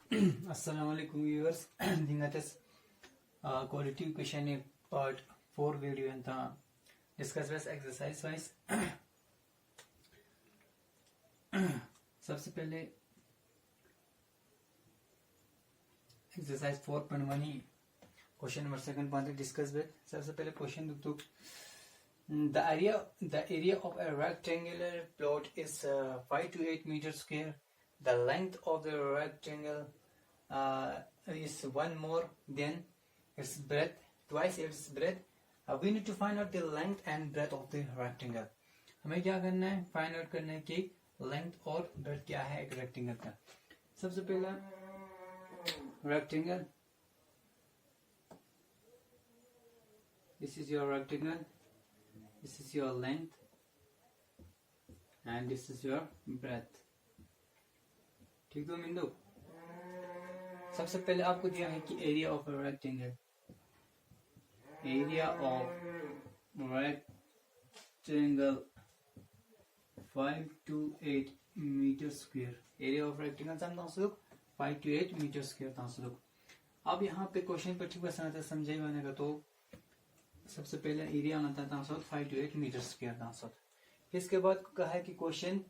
Assalamualaikum viewers. This quality equation part 4 video and discuss best exercise wise. सबसे पहले exercise 4.1 he question number second point discuss with. सबसे पहले question तो the area of a rectangular plot is 5 to 8 meters square. The length of the rectangle is one more than its breadth, twice its breadth. We need to find out the length and breadth of the rectangle. हमें क्या करना है? Find out करना है कि length और breadth क्या है एक rectangle का. सबसे पहला rectangle. This is your rectangle. This is your length, and this is your breadth. ठीक तो मिंदो. सबसे पहले आपको दिया है कि area of rectangle, area of rectangle 5 to 8 metre square. Area of rectangle समझो 5 to 8 मीटर स्क्वायर समझो. अब यहाँ पे क्वेश्चन पर ठीक बस समझे मैंने का तो सबसे पहले एरिया आता है 5 to 8 मीटर स्क्वायर. इसके बाद कहा है कि क्वेश्चन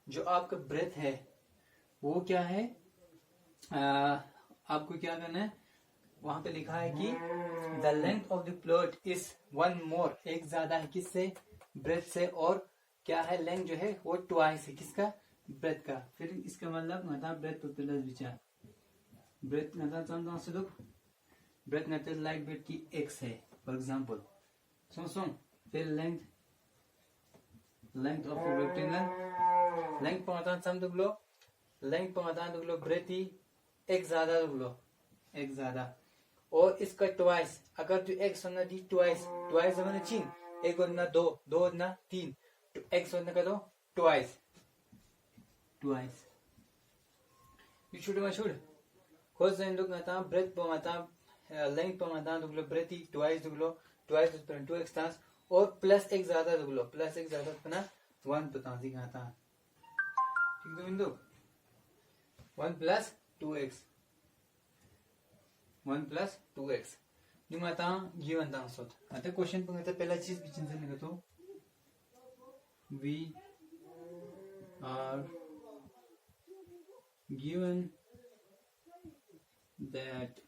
जो आपका ब्रेथ है वो क्या है. आपको क्या करना है, वहां पे लिखा है कि the length of the plot is one more, एक ज्यादा है किससे, ब्रेथ से, और क्या है लेंथ जो है वो ट्वाइस है किसका, ब्रेथ का. फिर इसका मतलब नता ब्रेथ प्लस विचार ब्रेथ नता समझो से लोग ब्रेथ नता लाइक ब्रेथ की एक्स है फॉर एग्जांपल. सुन फिर लेंथ ऑफ रेक्टेंगल, लेंथ पता समझ लो, लेंथ पता लो, ब्रेथ ही एक ज्यादा लो, एक ज्यादा, और इसका ट्वाइस. अगर तो एक्स होना दी ट्वाइस मैंने चीन एक होना दो होना तीन, तो एक्स होने का दो ट्वाइस यू शुड खोज जाइन लोग आता ब्रेथ पमाता लेंथ पमाता दुगलो, ब्रेथ ही ट्वाइस दुगलो, ट्वाइस टू एक्स तास, और प्लस एक ज्यादा दुगलो, प्लस एक ज्यादा अपना 1 तो तासी खाता. ठीक तो बिंदु 1 plus 2x 1 plus 2x निम आता गिवन था सोत. आता क्वेश्चन पण आता पहिला चीज विचार करने तो we are given that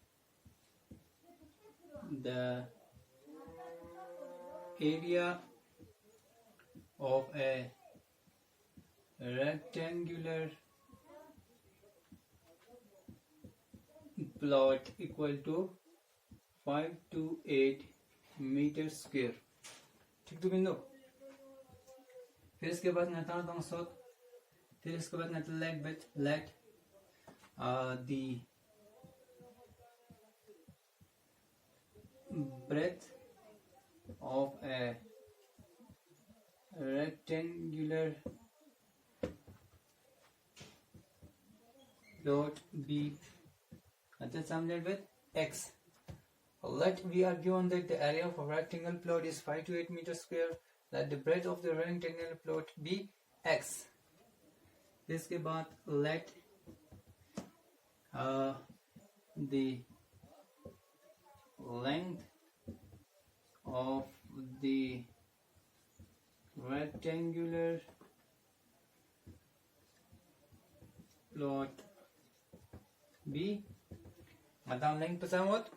the area of a rectangular plot equal to 5 to 8 metre square. ठीक तो बिंदु. फिर इसके बाद नता सोत, फिर इसके बाद नता let the breadth of a rectangular plot be summed with x. Let we are given that the area of a rectangle plot is 5 to 8 meters square. Let the breadth of the rectangle plot be x. इसके बाद let the length of the rectangular plot be, मतलब length पता मत,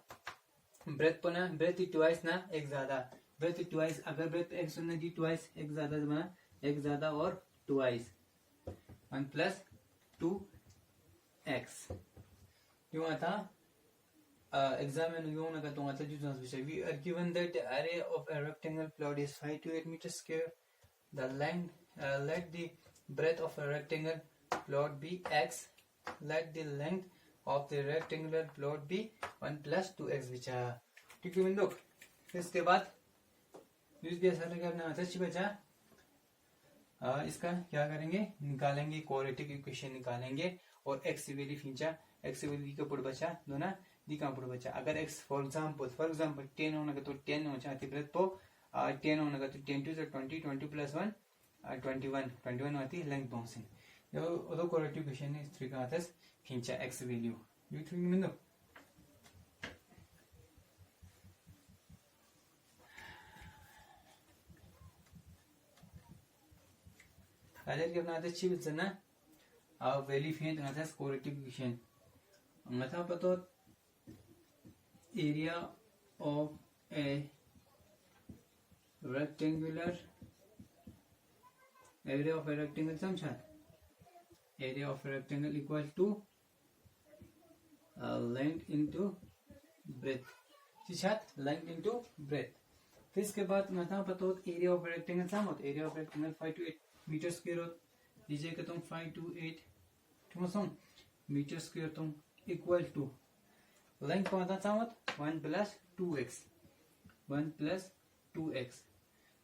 breath पना breath ही twice ना एक ज्यादा, ब्रेथ ही ट्वाइस, अगर ब्रेथ एक्स होने दी ट्वाइस एक ज्यादा बना, एक ज्यादा और ट्वाइस 1 plus 2x. क्यों आता एग्जाम में यूं ना कहता हूँ आता जो विषय. We are given that the area of a rectangle plot is 5 to 8 meters square. The length let the breadth of a rectangle plot be x. Let the length of the rectangular plot be 1 plus 2x विचार. ठीक है बिंदु. इसके बाद use भी ऐसा करना आता है बचा. इसका क्या करेंगे, निकालेंगे क्वाड्रेटिक इक्वेशन निकालेंगे, और x की वैल्यू खींचा, x की वैल्यू का पुट बचा दोना दी का पुट बचा. अगर x फॉर एग्जांपल 10 होने का तो 10 हो जाती ब्रेथ तो 10 होने का तो 10 to 20 20 plus 1 21 आती लेंथ बाउंसिंग. यो ओदो कोरेक्टिव इक्वेशन इस तरीका आता है फिंचा x वैल्यू यू थ्री मिनो अलग के बनाते छी बिचना आ वैल्यू फिंच आता है कोरेक्टिव इक्वेशन अंगथा पतो area of A rectangle area of a rectangle समझा area of a rectangle equal to length into breadth ठीक length into breadth फिर इसके बाद मतलब पता हो एरिया ऑफ रेक्टेंगल क्या होता है area of rectangle 5 to 8 metre square होता दीजिए कि तुम 5 to 8 तुम सुन मीटर स्क्वायर तुम इक्वल टू लेंथ कौन सा होता 1 plus 2x 1 plus 2x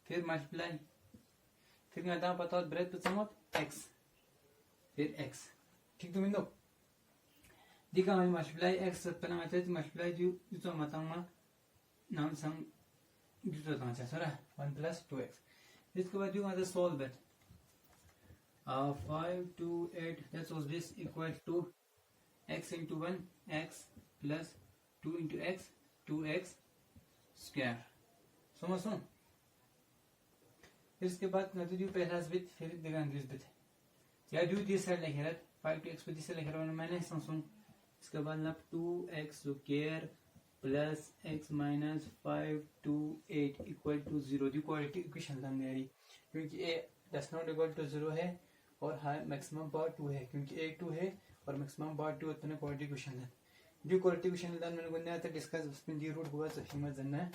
फिर मल्टीप्लाई फिर कहता हूँ पता हो ब्रेथ पे समझ x फिर x ठीक तो मिलो दिखा हमें मल्टीप्लाई x पहले मतलब तो मल्टीप्लाई जो तो मत हूँ नाम संग जो तो कहाँ से सरा 1 plus 2x इसके बाद जो मतलब सॉल्व है 5 to 8 that's was this equal to x into 1 x plus 2 into x 2x square समझ सुन फिर इसके बाद नतीजे पहला विथ फिर देखा अंग्रेज विथ या डू दिस साइड लिख रहा 5 to x पे दिस साइड लिख रहा हूं मैंने सुन इसके बाद लब 2x square plus x minus 5 to 8 equal to 0 the quadratic equation लग रही क्योंकि a does not equal to 0 है और हाई मैक्सिमम पावर 2 है क्योंकि a 2 है और मैक्सिमम पावर 2 उतना क्वाड्रेटिक इक्वेशन है जो क्वाड्रेटिक इक्वेशन लग मैंने गुन्ना था डिस्कस उसमें दी रूट हुआ तो हिम्मत जनना है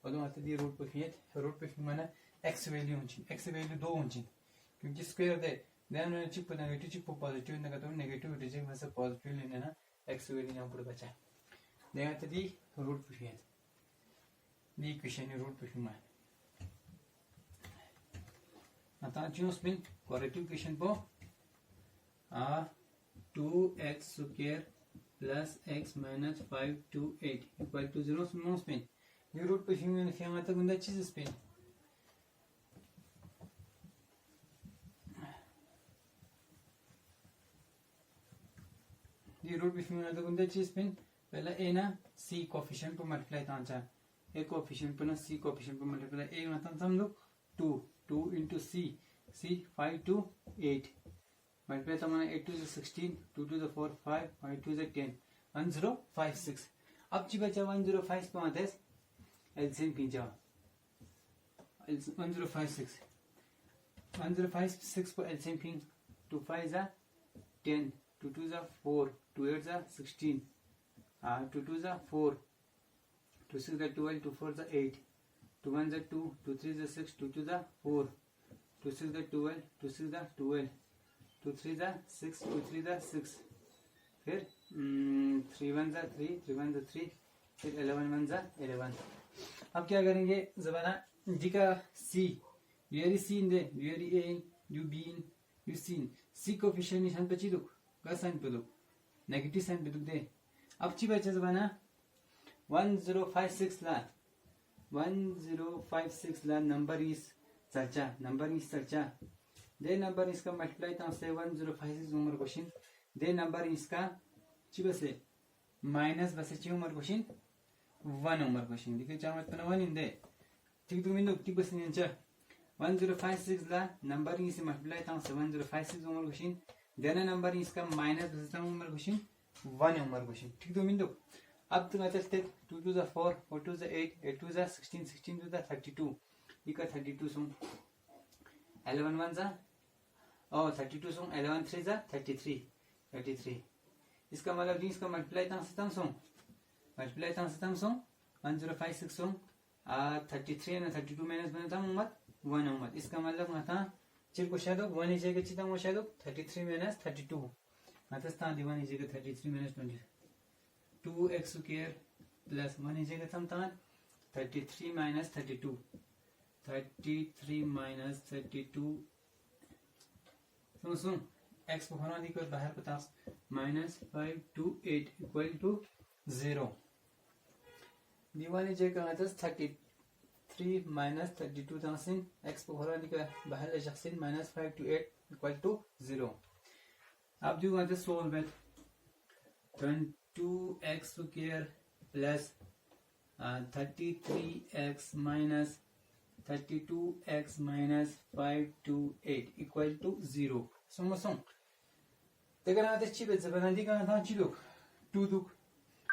और दो आते दी रूट पे रूट पे माना x वैल्यू होची x वैल्यू 2 होची क्योंकि स्क्वायर दे देन चिप नेगेटिव चिप पॉजिटिव नेगेटिव रिजेक्ट में से पॉजिटिव लेने ना x वैल्यू यहां पर बचा देखा तो दी रूट पे दी इक्वेशन रूट पे में आता जो उसमें क्वाड्रेटिक इक्वेशन को 2x square plus x minus 5 to 8 equal to 0 उसमें ये रूट पे में फिर आता गुंदा चीज स्पेन ये रूट पे में आता गुंदा चीज स्पेन पहला a ना c कोएफिशिएंट पर मल्टीप्लाई तांचा a कोएफिशिएंट पर ना c कोएफिशिएंट पर मल्टीप्लाई a मतलब हम लोग 2 into c 5 to 8 मल्टीप्लाई तो माना 8 to the 16 2 to the 4 5 5 to the 10 1056 अब जी बचा 1056 पे आते हैं एलसीएम पिंचा 1056 पर एलसीएम पिंच 2 5 जा 10 2 2 जा 4 2 8 जा 16 2 2 जा 4 2 6 जा 12 2 4 जा 8 2 1 जा 2 2 3 जा 6 2 2 जा 4 2 6 जा 12 2 6 जा 12 2 3 जा 6 2 3 जा 6 फिर 3 1 जा 3 3 1 जा 3 फिर 11 1 जा 11 अब क्या करेंगे जबाना जी का सी यूरी सी इन दे यूरी ए इन यू बी इन यू सी इन सी कोएफिशिएंट निशान पे चिदुक का साइन पे दो नेगेटिव साइन पे दुक दे अब ची बचे जबाना 1056 ला नंबर इज चर्चा दे नंबर इसका मल्टीप्लाई तो से 1056 नंबर क्वेश्चन दे नंबर इसका ची बसे माइनस बसे ची नंबर क्वेश्चन 1 नंबर क्वेश्चन देखिए चार मत पना 1 इन दे ठीक तो मिनो ठीक बस निंचा 1056 ला नंबर इस मल्टीप्लाई तो 1056 नंबर क्वेश्चन देना नंबर इसका माइनस बसे नंबर क्वेश्चन 1 नंबर क्वेश्चन ठीक तो मिनो अब तो आता है 2 to the 4 4 to the 8 8 to the 16 16 to the 32 इका 32 सुन 11 1 जा और 32 सुन 11 3 जा 33 इसका मतलब जी इसका मल्टीप्लाई तो सतम सुन मल्टीप्लाई तो सतम सुन 1056 सुन 33 ना 32 माइनस बनता हूं मत 1 मत इसका मतलब आता चिर को शायद 1 इज के चिता वो शायद 33 माइनस 32 आता स्थान दीवान इज के 33 minus 20 2x square plus 1 is के सम तान 33 माइनस 32 33 माइनस 32 सुन x को होना दिखो बाहर पता माइनस 5 to 8 इक्वल टू 0 दीवानी जे का आता 33 माइनस 32 तासिन x को होना दिखो बाहर ले शख्सिन माइनस 5 to 8 इक्वल टू 0 अब do want to solve it. 22x square plus 33x minus 32x minus 528 equal to 0. Somo. Tekrar ateş çift zaten dikkat atan çiluk 2 duk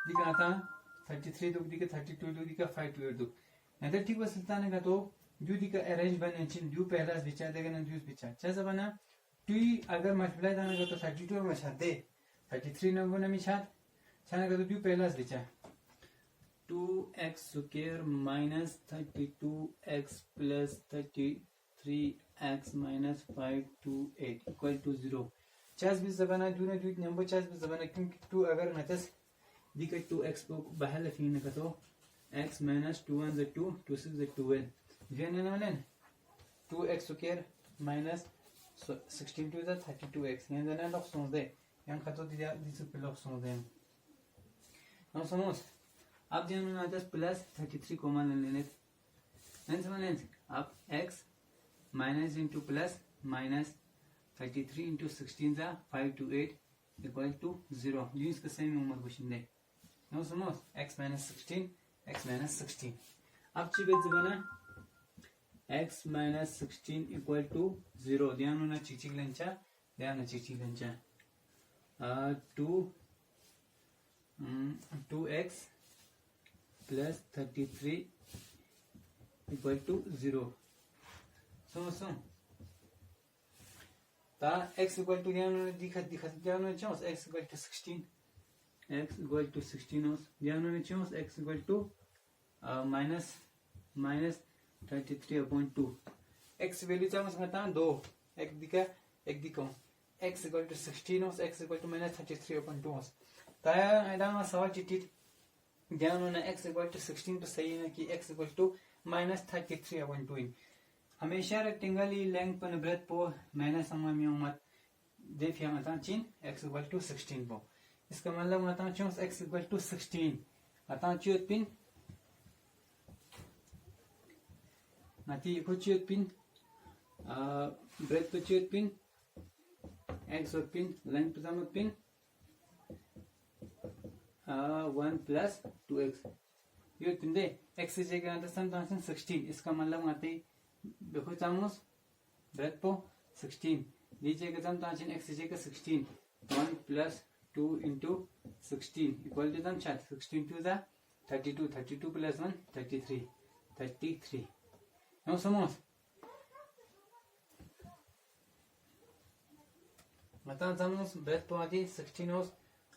dikkat atan 33 duk dikkat 32 duk dikkat 528 duk. नंतर ठीक बस सुल्तान का तो दो दी का arrange बने चिन दो पहला बिचा देगा ना दूस बिचा जैसा बना टू अगर मल्टीप्लाई दाना का तो 32 में छात दे 33 नंबर में छात छाना का तो दो पहला बिचा 2x square minus 32x plus 33x minus 528 equal to 0 चास भी जबाना दो ना दो नंबर चास भी जबाना क्योंकि 2 अगर नतस दी का 2x को बहल फीन का तो x minus 2 1 is 2, 2 6 is 12. Then 2x square minus 16 2 is 32x. Then the end of sums there. Yang khato diya this is of sums there. Now suppose अब ध्यान में आता है प्लस 33 कॉमन ले लेने then समझ अब x minus into plus minus 33 into 16 is 528 equal to 0. ये इसका सही नंबर क्वेश्चन दे. Now suppose x minus 16 x minus 16. अब चीज़ बना x minus 16 equal to 0. ध्यान होना चिचिक लंचा 2x plus 33 equal to 0. So ता x equal to ध्यान होना दिखा ध्यान होना चाहिए x equal to 16. x equal to 16 होस ध्यान होना चाहिए x equal to minus 33/2 x value चाहूँ समझता हूँ 2 एक दिखा x equal to 16 होस x equal to minus 33/2 होस ताया ऐसा ना सवाल चिट्ठी ध्यान होना x equal to 16 तो सही है कि x equal to minus 33/2 हमेशा रेक्टेंगल की लेंथ पर ब्रेथ पो माइनस समा में मत देख यहाँ आता चिन x equal to 16 पो इसका मतलब आता हूँ चूँस x equal to 16 आता हूँ चूत पिन नाती को चूत पिन ब्रेथ को चूत पिन x और पिन लेंथ पर जामत पिन 1 plus 2x ये पिन दे x से जगह आता सम 16 इसका मतलब आते देखो चामोस ब्रेथ पो 16 नीचे का सम x से जगह 16 1 plus 2 into 16 equal to them chat 16 to the 32 plus 1 33 now समझ मतलब समझ ब्रेथ पे आती 16 होस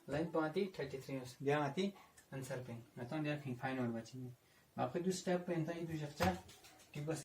लाइन पे आती 33 होस ध्यान आती आंसर पे मतलब यार फाइन और बची बाकी जो स्टेप पे इंता ही जो चर्चा कि बस